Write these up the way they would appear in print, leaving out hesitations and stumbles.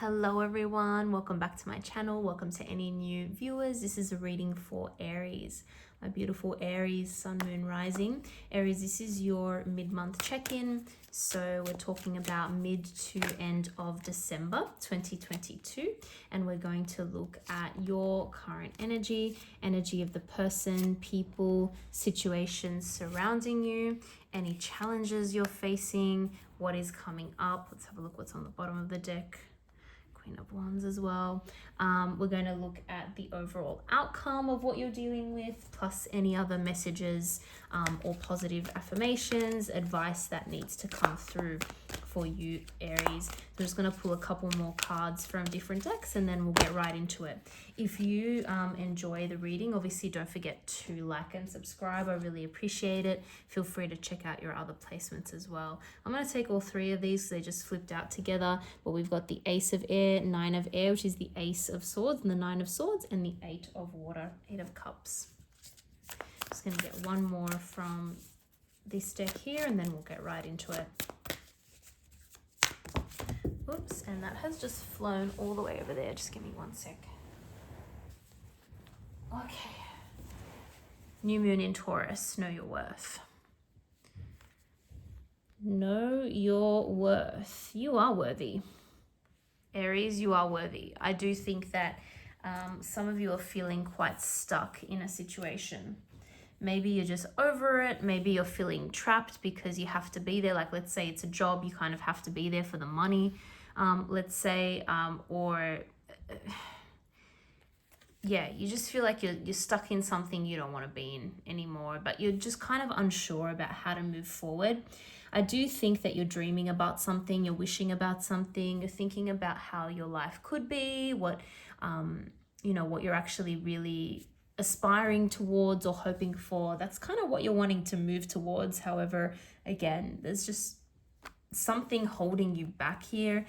Hello everyone, welcome back to my channel. Welcome to any new viewers. This is a reading for Aries, my beautiful Aries sun, moon, rising. Aries, this is your mid-month check-in. So we're talking about mid to end of December 2022, and we're going to look at your current energy of the person, people, situations surrounding you, any challenges you're facing, what is coming up. Let's have a look what's on the bottom of the deck. Queen of Wands as well. We're going to look at the overall outcome of what you're dealing with, plus any other messages or positive affirmations, advice that needs to come through for you, Aries. I'm just going to pull a couple more cards from different decks and then we'll get right into it. If you enjoy the reading, obviously don't forget to like and subscribe. I really appreciate it. Feel free to check out your other placements as well. I'm going to take all three of these. They just flipped out together, but we've got the Ace of Air, Nine of Air, which is the Ace of Swords, and the Nine of Swords, and the Eight of Water, Eight of Cups. Just going to get one more from this deck here and then we'll get right into it. Oops, and that has just flown all the way over there. Just give me one sec. Okay. New moon in Taurus, know your worth. Know your worth. You are worthy. Aries, you are worthy. I do think that some of you are feeling quite stuck in a situation. Maybe you're just over it. Maybe you're feeling trapped because you have to be there. Like, let's say it's a job, you kind of have to be there for the money. Let's say, yeah, you just feel like you're stuck in something you don't want to be in anymore, but you're just kind of unsure about how to move forward. I do think that you're dreaming about something, you're wishing about something, you're thinking about how your life could be, what you're actually really aspiring towards or hoping for. That's kind of what you're wanting to move towards. However, again, there's just something holding you back here.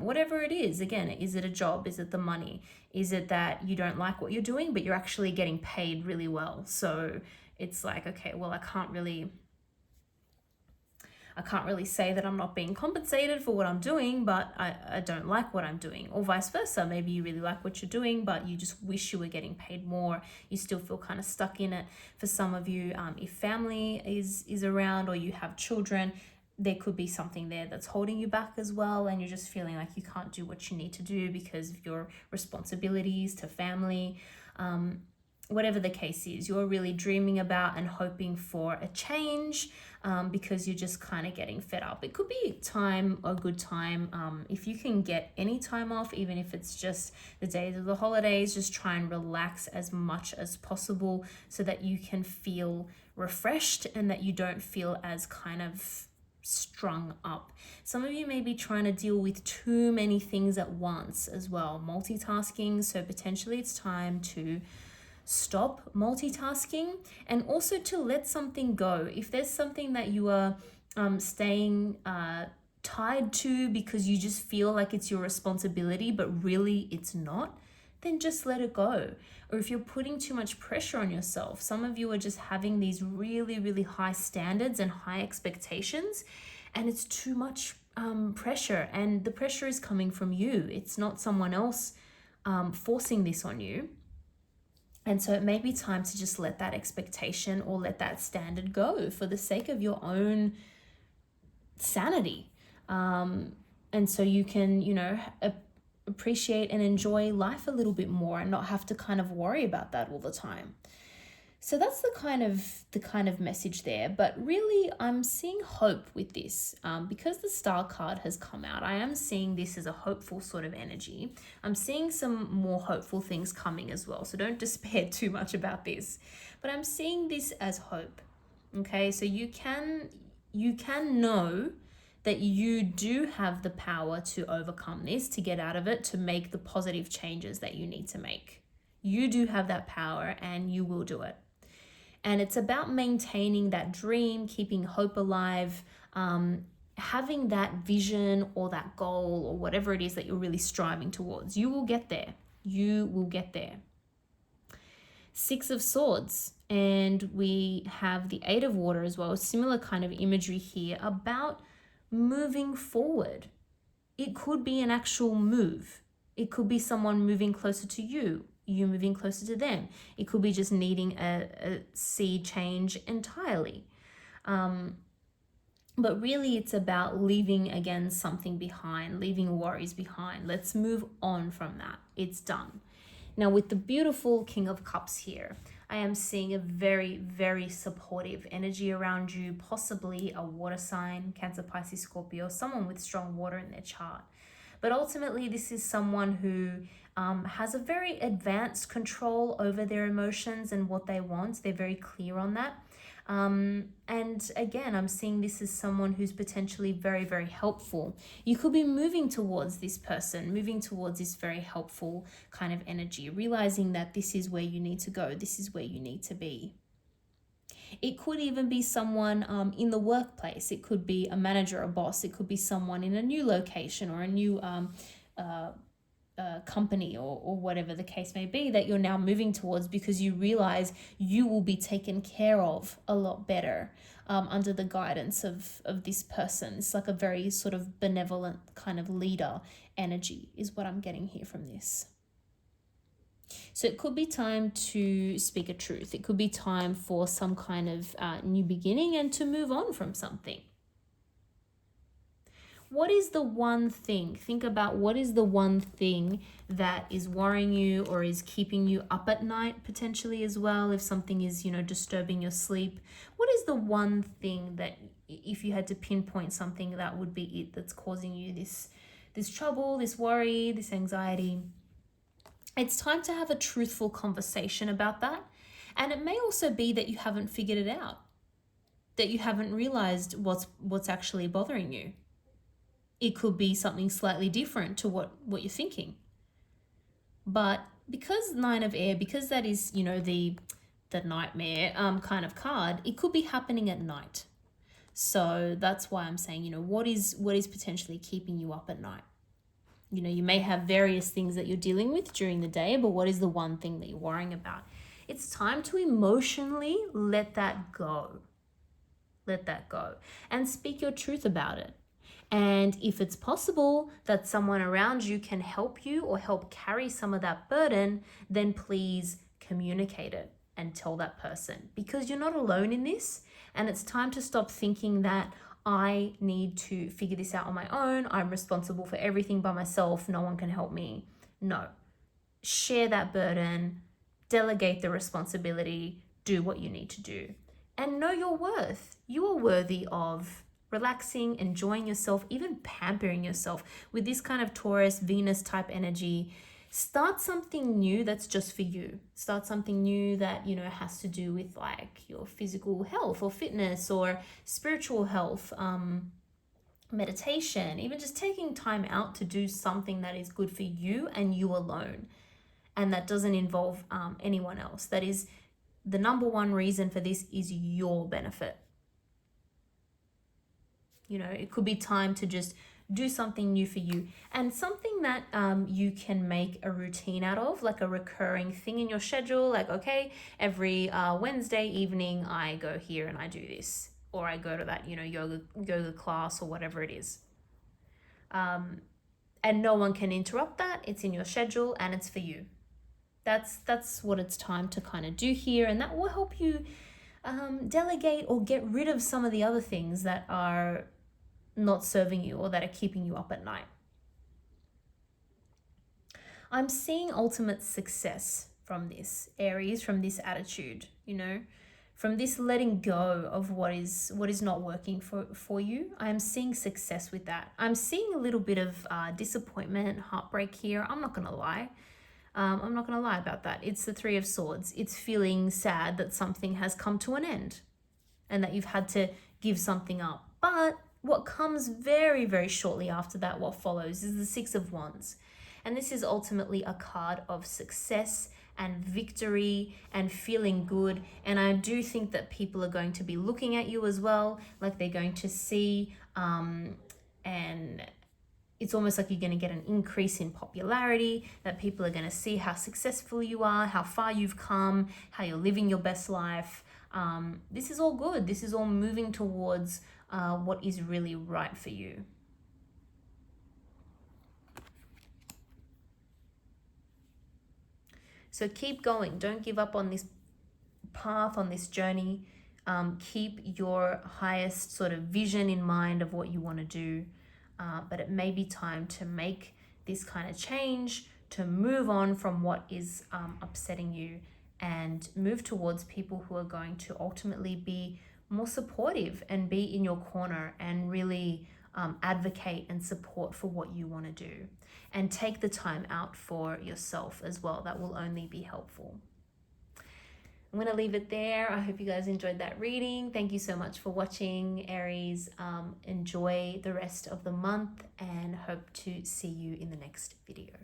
Whatever it is, again, is it a job? Is it the money? Is it that you don't like what you're doing, but you're actually getting paid really well? So it's like, okay, well, I can't really say that I'm not being compensated for what I'm doing, but I don't like what I'm doing, or vice versa. Maybe you really like what you're doing, but you just wish you were getting paid more. You still feel kind of stuck in it. For some of you, if family is around or you have children, there could be something there that's holding you back as well, and you're just feeling like you can't do what you need to do because of your responsibilities to family. Whatever the case is, you're really dreaming about and hoping for a change because you're just kind of getting fed up. It could be a good time. If you can get any time off, even if it's just the days of the holidays, just try and relax as much as possible so that you can feel refreshed and that you don't feel as kind of strung up. Some of you may be trying to deal with too many things at once as well, multitasking. So potentially it's time to stop multitasking and also to let something go. If there's something that you are staying tied to because you just feel like it's your responsibility, but really it's not, then just let it go. Or if you're putting too much pressure on yourself, some of you are just having these really, really high standards and high expectations, and it's too much pressure, and the pressure is coming from you. It's not someone else forcing this on you. And so it may be time to just let that expectation or let that standard go for the sake of your own sanity. And so you can, appreciate and enjoy life a little bit more and not have to kind of worry about that all the time. So that's the kind of message there. But really, I'm seeing hope with this. Because the Star card has come out, I am seeing this as a hopeful sort of energy. I'm seeing some more hopeful things coming as well. So don't despair too much about this. But I'm seeing this as hope. Okay, so you can know that you do have the power to overcome this, to get out of it, to make the positive changes that you need to make. You do have that power and you will do it. And it's about maintaining that dream, keeping hope alive, having that vision or that goal or whatever it is that you're really striving towards. You will get there. You will get there. Six of Swords, and we have the Eight of Water as well. Similar kind of imagery here about moving forward. It could be an actual move. It could be someone moving closer to you, you moving closer to them. It could be just needing a sea change entirely. But really, it's about leaving, again, something behind, leaving worries behind. Let's move on from that. It's done. Now, with the beautiful King of Cups here, I am seeing a very, very supportive energy around you, possibly a water sign, Cancer, Pisces, Scorpio, someone with strong water in their chart. But ultimately, this is someone who has a very advanced control over their emotions and what they want. They're very clear on that. And again, I'm seeing this as someone who's potentially very, very helpful. You could be moving towards this person, moving towards this very helpful kind of energy, realizing that this is where you need to go, this is where you need to be. It could even be someone in the workplace. It could be a manager, a boss. It could be someone in a new location or a new company or whatever the case may be that you're now moving towards, because you realize you will be taken care of a lot better under the guidance of this person. It's like a very sort of benevolent kind of leader energy is what I'm getting here from this. So it could be time to speak a truth. It could be time for some kind of new beginning and to move on from something. What is the one thing? Think about what is the one thing that is worrying you or is keeping you up at night potentially as well, if something is, disturbing your sleep. What is the one thing that, if you had to pinpoint something, that would be it that's causing you this trouble, this worry, this anxiety? It's time to have a truthful conversation about that. And it may also be that you haven't figured it out, that you haven't realized what's actually bothering you. It could be something slightly different to what you're thinking. But because Nine of Air, because that is, the nightmare kind of card, it could be happening at night. So that's why I'm saying, what is potentially keeping you up at night? You may have various things that you're dealing with during the day, but what is the one thing that you're worrying about? It's time to emotionally let that go. Let that go and speak your truth about it. And if it's possible that someone around you can help you or help carry some of that burden, then please communicate it and tell that person, because you're not alone in this. And it's time to stop thinking that I need to figure this out on my own. I'm responsible for everything by myself. No one can help me. No. Share that burden, delegate the responsibility, do what you need to do. And know your worth. You are worthy of relaxing, enjoying yourself, even pampering yourself. With this kind of Taurus, Venus type energy, start something new that's just for you. Start something new that, has to do with like your physical health or fitness or spiritual health, meditation, even just taking time out to do something that is good for you and you alone. And that doesn't involve anyone else. That is the number one reason for this, is your benefit. It could be time to just do something new for you, and something that you can make a routine out of, like a recurring thing in your schedule. Like, okay, every Wednesday evening I go here and I do this, or I go to that, yoga class or whatever it is. And no one can interrupt that. It's in your schedule and it's for you. That's what it's time to kind of do here, and that will help you delegate or get rid of some of the other things that are not serving you or that are keeping you up at night. I'm seeing ultimate success from this, Aries, from this attitude, from this letting go of what is not working for you. I'm seeing success with that. I'm seeing a little bit of disappointment, heartbreak here. I'm not going to lie. I'm not going to lie about that. It's the Three of Swords. It's feeling sad that something has come to an end and that you've had to give something up. But what comes very, very shortly after that, what follows, is the Six of Wands. And this is ultimately a card of success and victory and feeling good. And I do think that people are going to be looking at you as well, like they're going to see, and it's almost like you're going to get an increase in popularity, that people are going to see how successful you are, how far you've come, how you're living your best life. This is all good. This is all moving towards what is really right for you. So keep going. Don't give up on this path, on this journey. Keep your highest sort of vision in mind of what you want to do. But it may be time to make this kind of change, to move on from what is upsetting you and move towards people who are going to ultimately be more supportive and be in your corner and really advocate and support for what you want to do. And take the time out for yourself as well. That will only be helpful. I'm going to leave it there. I hope you guys enjoyed that reading. Thank you so much for watching, Aries. Enjoy the rest of the month and hope to see you in the next video.